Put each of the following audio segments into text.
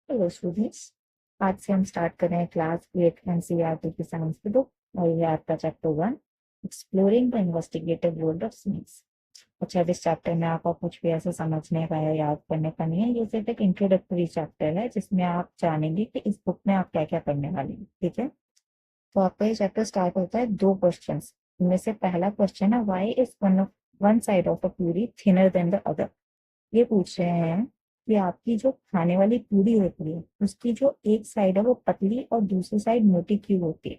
Hello students, आज से हम स्टार्ट कर रहे हैं क्लास 8 एनसीईआरटी की साइंस की बुक। और ये आपका chapter 1 exploring the investigative world of science. अच्छा, इस चैप्टर में आपको कुछ भी ऐसा समझने का या याद करने का नहीं है। ये सिर्फ एक इंट्रोडक्टरी चैप्टर है जिसमें आप जानेंगे कि इस बुक में आप क्या क्या पढ़ने वाले हैं। ठीक है, तो आपका ये चैप्टर स्टार्ट होता है दो क्वेश्चन। इनमें से पहला क्वेश्चन है, why is one side of a puree thinner than the other. ये पूछ रहे हैं कि आपकी जो खाने वाली पूरी होती है उसकी जो एक साइड है वो पतली और दूसरी साइड मोटी क्यों होती है।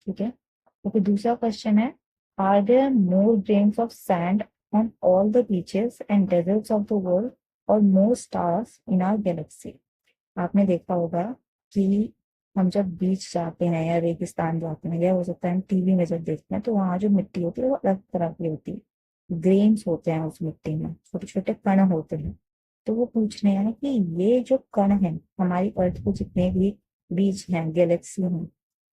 ठीक है, तो फिर दूसरा क्वेश्चन है, are there more grains of sand on all the beaches and deserts of the world और more stars in our galaxy. आपने देखा होगा कि हम जब बीच जाते हैं या रेगिस्तान जाते हैं या हो सकता है हम टीवी में जब देखते हैं तो वहां जो मिट्टी होती है वो अलग तरह की होती है। ग्रेन्स होते हैं उस मिट्टी में, छोटे छोटे कण होते हैं। तो वो पूछ रहे हैं कि ये जो कण है हमारी अर्थ के जितने भी बीज हैं, गैलेक्सी हैं,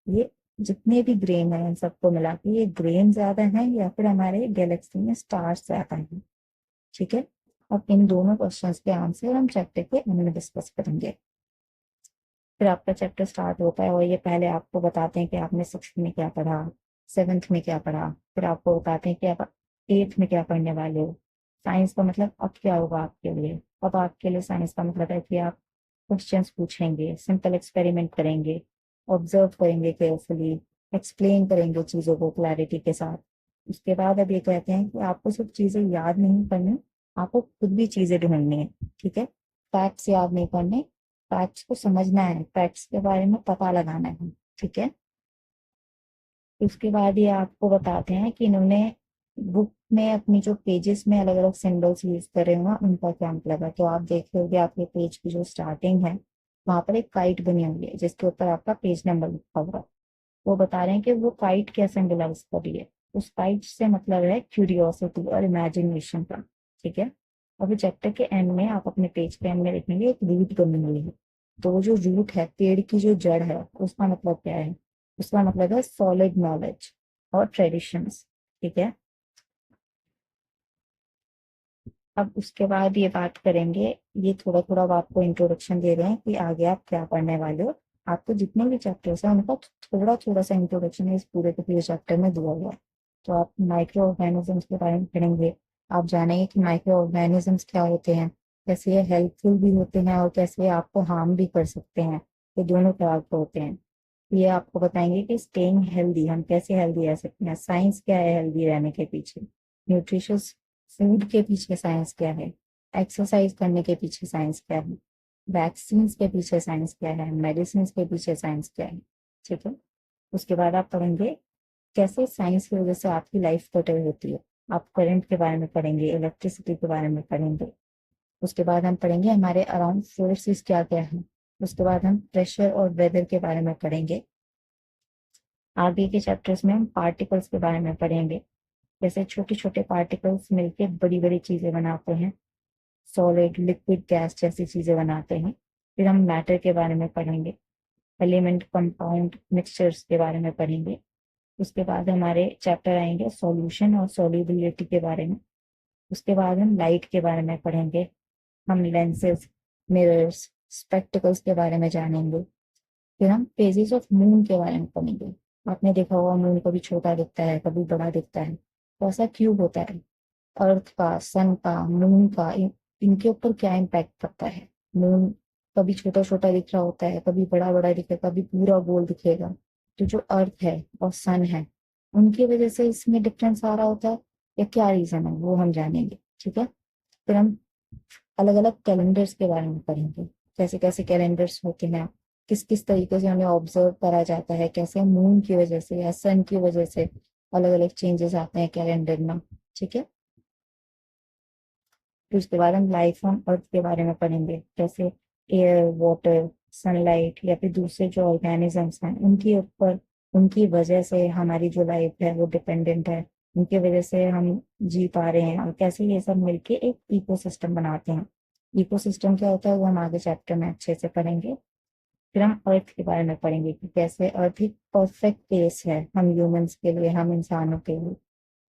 ये जितने भी ग्रेन है इन सबको मिला के ये ग्रेन ज्यादा है या फिर हमारे गैलेक्सी में स्टार्स ज्यादा है। ठीक है, अब इन दोनों क्वेश्चंस के आंसर हम चैप्टर के एंड में डिस्कस करेंगे। फिर आपका चैप्टर स्टार्ट होता है और ये पहले आपको बताते हैं कि आपने सिक्स में क्या पढ़ा, सेवेंथ में क्या पढ़ा। फिर आपको बताते हैं कि आप एट्थ में क्या पढ़ने वाले हो। साइंस का मतलब अब क्या होगा आपके लिए। अब आपके लिए साइंस का मतलब है कि आप क्वेश्चंस पूछेंगे, सिंपल एक्सपेरिमेंट करेंगे, ऑब्जर्व करेंगे केयरफुली, एक्सप्लेन करेंगे चीज़ों को क्लैरिटी के साथ। उसके बाद अब ये कहते हैं कि आपको सिर्फ चीज़ें याद नहीं करनी, आपको खुद भी चीज़ें ढूंढनी है। ठीक है, फैक्ट्स याद नहीं करने, फैक्ट्स को समझना है, फैक्ट्स के बारे में पता लगाना है। ठीक है, उसके बाद ये आपको बताते हैं कि इन्होंने बुक में अपनी जो पेजेस में अलग अलग सिंबल्स यूज करे हुए हैं उनका क्या मतलब है। तो आप देख रहे आपके पेज की जो स्टार्टिंग है वहां पर एक काइट बनी हुई है जिसके ऊपर आपका पेज नंबर लिखा हुआ है। वो बता रहे हैं कि वो काइट क्या सिंबलाइज कर रही है। उस काइट से मतलब है क्यूरियोसिटी और इमेजिनेशन का। ठीक है, अभी चैप्टर के एंड में आप अपने पेज के एंड में लिखेंगे एक रूट बनी हुई है। तो वो जो रूट है, पेड़ की जो जड़ है, उसका मतलब क्या है। उसका मतलब है सॉलिड नॉलेज और ट्रेडिशंस। ठीक है, अब उसके बाद ये बात करेंगे, ये थोड़ा थोड़ा अब आपको इंट्रोडक्शन दे रहे हैं कि आगे आप क्या पढ़ने वाले हो। आपको जितने भी चैप्टर्स हैं उनका थोड़ा थोड़ा सा इंट्रोडक्शन इस पूरे के पूरे चैप्टर में दिया हुआ है। तो आप माइक्रो ऑर्गेनिजम्स के बारे में पढ़ेंगे। आप जानेंगे कि माइक्रो ऑर्गेनिजम्स क्या होते हैं, कैसे ये हेल्पफुल भी होते हैं और कैसे ये आपको हार्म भी कर सकते हैं। ये दोनों तरह के होते हैं। ये आपको बताएंगे कि स्टेइंग हेल्दी, हम कैसे हेल्दी रह सकते हैं, साइंस क्या है हेल्दी रहने के पीछे, न्यूट्रिशियस फूड के पीछे साइंस क्या है, एक्सरसाइज करने के पीछे साइंस क्या है, वैक्सीन के पीछे साइंस क्या है, मेडिसिन के पीछे साइंस क्या है। ठीक है, उसके बाद आप पढ़ेंगे कैसे साइंस की वजह से आपकी लाइफ बेटर होती है। आप करंट के बारे में पढ़ेंगे, इलेक्ट्रिसिटी के बारे में पढ़ेंगे। उसके बाद हम पढ़ेंगे हमारे अराउंड फोर्सेस क्या क्या है। उसके बाद हम प्रेशर और वेदर के बारे में पढ़ेंगे। आगे के चैप्टर्स में हम पार्टिकल्स के बारे में पढ़ेंगे, जैसे छोटे छोटे पार्टिकल्स मिलके बड़ी बड़ी चीजें बनाते हैं, सॉलिड लिक्विड गैस जैसी चीजें बनाते हैं। फिर हम मैटर के बारे में पढ़ेंगे, एलिमेंट कंपाउंड मिक्सचर्स के बारे में पढ़ेंगे। उसके बाद हमारे चैप्टर आएंगे सॉल्यूशन और सॉल्युबिलिटी के बारे में। उसके बाद हम लाइट के बारे में पढ़ेंगे, हम लेंसेज, मिरर्स, स्पेक्टिकल्स के बारे में जानेंगे। फिर हम फेजेस ऑफ मून के बारे में पढ़ेंगे। आपने देखा होगा मून कभी छोटा दिखता है कभी बड़ा दिखता है, तो ऐसा क्यों होता है। अर्थ का, सन का, मून का, इनके ऊपर क्या इम्पैक्ट पड़ता है। मून कभी छोटा छोटा दिख रहा होता है, कभी बड़ा बड़ा दिखेगा, कभी पूरा गोल दिखेगा। तो जो अर्थ है और सन है उनकी वजह से इसमें डिफरेंस आ रहा होता है या क्या रीजन है वो हम जानेंगे। ठीक है, फिर हम अलग अलग कैलेंडर्स के बारे में पढ़ेंगे, कैसे कैसे कैलेंडर्स होते हैं, किस किस तरीके से उन्हें ऑब्जर्व करा जाता है, कैसे मून की वजह से या सन की वजह से अलग अलग चेंजेस आते हैं कैलेंडर में। ठीक है, फिर उसके बाद हम लाइफ ऑन अर्थ के बारे में पढ़ेंगे, जैसे एयर, वाटर, सनलाइट या फिर दूसरे जो ऑर्गेनिजम्स हैं उनके ऊपर, उनकी वजह से हमारी जो लाइफ है वो डिपेंडेंट है, उनकी वजह से हम जी पा रहे हैं और कैसे ये सब मिलके एक इकोसिस्टम बनाते हैं। इकोसिस्टम क्या होता है वो हम आगे चैप्टर में अच्छे से पढ़ेंगे। फिर हम अर्थ के बारे में पढ़ेंगे कि कैसे अर्थ एक परफेक्ट प्लेस है हम ह्यूमंस के लिए, हम इंसानों के लिए।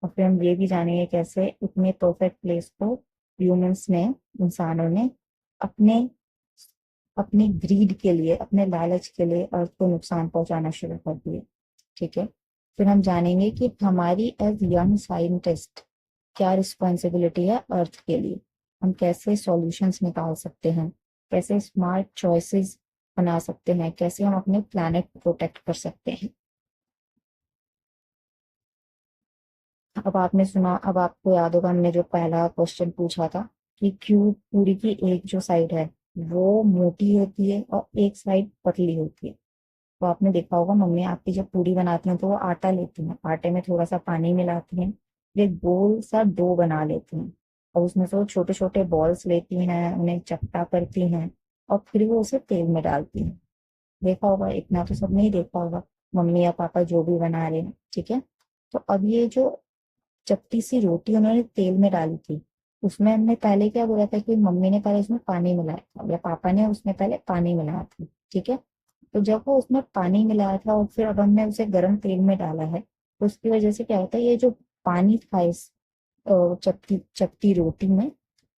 और फिर हम ये भी जानेंगे कैसे इतने परफेक्ट प्लेस को ह्यूमंस ने, इंसानों ने अपने अपनी ग्रीड के लिए, अपने लालच के लिए अर्थ को नुकसान पहुंचाना शुरू कर दिए। ठीक है, फिर हम जानेंगे कि हमारी एज यंग साइंटिस्ट क्या रिस्पॉन्सिबिलिटी है अर्थ के लिए, हम कैसे सॉल्यूशंस निकाल सकते हैं, कैसे स्मार्ट चॉइसेस बना सकते हैं, कैसे हम अपने प्लैनेट प्रोटेक्ट कर सकते हैं। अब आपने सुना, अब आपको याद होगा हमने जो पहला क्वेश्चन पूछा था कि क्यों पूरी की एक जो साइड है वो मोटी होती है और एक साइड पतली होती है। तो आपने देखा होगा मम्मी आपकी जब पूरी बनाती हैं तो वो आटा लेती हैं, आटे में थोड़ा सा पानी मिलाती हैं, फिर एक गोल सा डो बना लेती हैं और उसमें से वो छोटे छोटे बॉल्स लेती हैं, उन्हें चपटा करती हैं और फिर वो उसे तेल में डालती हैं। देखा होगा, इतना तो सबने ही देखा होगा, मम्मी या पापा जो भी बना रहे हैं। ठीक है, तो अब ये जो चपटी सी रोटी उन्होंने तेल में डाली थी, उसमें हमने पहले क्या बोला था कि मम्मी ने पहले उसमें पानी मिलाया था या पापा ने उसमें पहले पानी मिलाया था। ठीक है, तो जब वो उसमें पानी मिलाया था और फिर अब हमने उसे गर्म तेल में डाला है, तो उसकी वजह से क्या होता है, ये जो पानी था इस चपटी चपटी रोटी में,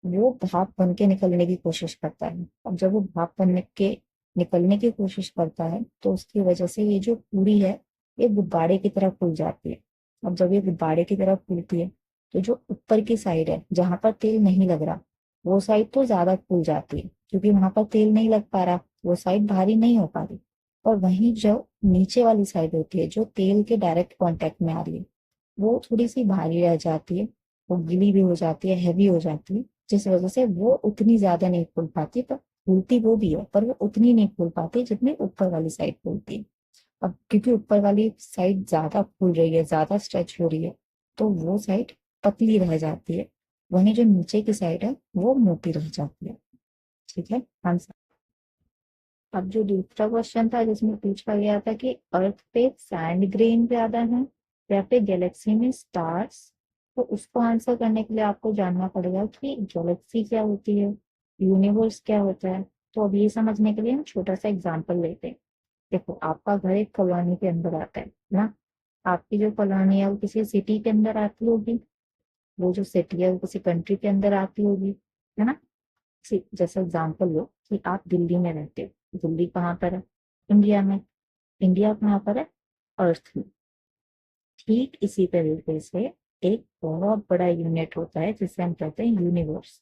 वो भाप बन के निकलने की कोशिश करता है। अब जब वो भाप बनने के निकलने की कोशिश करता है तो उसकी वजह से ये जो पूरी है ये गुब्बारे की तरह फूल जाती है। अब जब ये गुब्बारे की तरह फूलती है तो जो ऊपर की साइड है जहां पर तेल नहीं लग रहा, वो साइड तो ज्यादा फूल जाती है क्योंकि वहां पर तेल नहीं लग पा रहा, वो साइड भारी नहीं हो पा रही। और वहीं जो नीचे वाली साइड होती है जो तेल के डायरेक्ट कांटेक्ट में आ रही है, वो थोड़ी सी भारी रह जाती है, वो गीली भी हो जाती है, हैवी हो जाती है, जिस वजह से वो उतनी ज्यादा नहीं फूल पाती। पर फूलती वो भी है पर वो उतनी नहीं फूल पाती जितनी ऊपर वाली साइड फूलती है। अब क्योंकि ऊपर वाली साइड ज्यादा फूल रही है, ज्यादा स्ट्रेच हो रही है, तो वो साइड पतली रह जाती है, वहीं जो नीचे की साइड है वो मोटी रह जाती है। ठीक है आंसर। अब जो दूसरा क्वेश्चन था जिसमें पूछा गया था कि अर्थ पे सैंड ग्रेन ज्यादा है या फिर गैलेक्सी में स्टार्स, तो उसको आंसर करने के लिए आपको जानना पड़ेगा कि गैलेक्सी क्या होती है, यूनिवर्स क्या होता है। तो अब ये समझने के लिए हम छोटा सा एग्जांपल लेते हैं। देखो, आपका घर एक कॉलोनी के अंदर आता है ना, आपकी जो कॉलोनी है वो किसी सिटी के अंदर आती होगी, वो जो सिटी है वो किसी कंट्री के अंदर आती होगी, है ना। जैसे एग्जांपल लो कि आप दिल्ली में रहते हो, दिल्ली कहाँ पर है, इंडिया में, इंडिया कहाँ पर है, अर्थ में। ठीक इसी तरीके से एक बहुत बड़ा यूनिट होता है जिसे हम कहते हैं यूनिवर्स।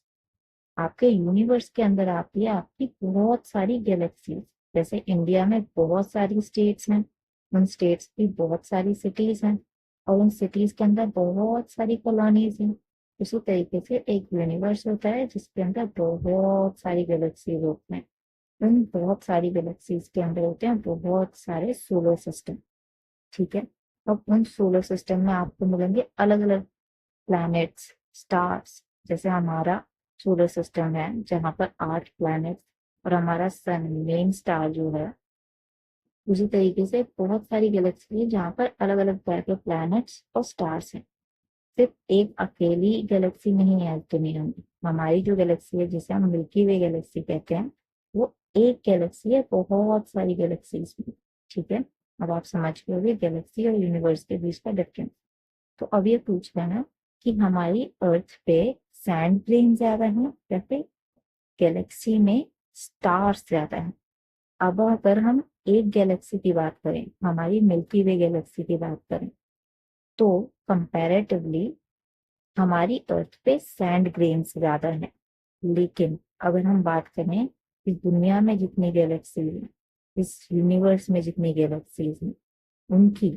आपके यूनिवर्स के अंदर आती है आपकी बहुत सारी गैलेक्सीज। जैसे इंडिया में बहुत सारी स्टेट्स हैं, उन स्टेट्स की बहुत सारी सिटीज हैं और उन सिटीज के अंदर बहुत सारी कॉलोनीज हैं। उसी तरीके से एक यूनिवर्स होता है जिसके अंदर बहुत सारी गैलेक्सीज होते हैं। उन बहुत सारी गैलेक्सीज के अंदर होते हैं बहुत सारे सोलर सिस्टम। ठीक है, अब उन सोलर सिस्टम में आपको मिलेंगे अलग अलग प्लैनेट्स, स्टार्स। जैसे हमारा सोलर सिस्टम है जहाँ पर 8 प्लैनेट्स और हमारा सन मेन स्टार जो है, उसी तरीके से बहुत सारी गैलेक्सी है जहाँ पर अलग अलग तरह के प्लैनेट्स और स्टार्स हैं। सिर्फ एक अकेली गैलेक्सी नहीं है इस दुनिया में। हमारी जो गैलेक्सी है जिसे हम मिल्की वे गैलेक्सी कहते हैं, वो एक गैलेक्सी है बहुत सारी गैलेक्सीज में। ठीक है, अब आप समझ गए होंगे गैलेक्सी और यूनिवर्स के बीच का डिफरेंस। तो अब ये पूछ रहे हैं कि हमारी अर्थ पे सैंड ग्रेन ज्यादा है या फिर गैलेक्सी में स्टार्स ज्यादा है। अब अगर हम एक गैलेक्सी की बात करें, हमारी मिल्की वे गैलेक्सी की बात करें, तो कंपैरेटिवली हमारी अर्थ पे सैंड ग्रेन्स ज्यादा है। लेकिन अगर हम बात करें इस दुनिया में जितनी गैलेक्सीज हैं, इस यूनिवर्स में जितनी गैलेक्सीज हैं, उनकी,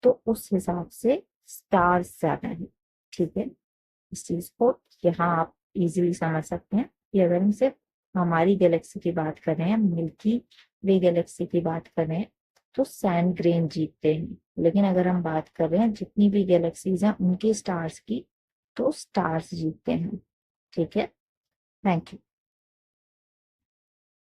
तो उस हिसाब से स्टार्स ज्यादा है। ठीक है, इस चीज को यहाँ आप इजीली समझ सकते हैं कि अगर हम सिर्फ हमारी गैलेक्सी की बात कर रहे हैं, मिल्की वे गैलेक्सी की बात कर रहे हैं, तो सैंड ग्रेन जीतते हैं। लेकिन अगर हम बात कर रहे हैं जितनी भी गैलेक्सीज हैं उनके स्टार्स की, तो स्टार्स जीतते हैं। ठीक है, थैंक यू।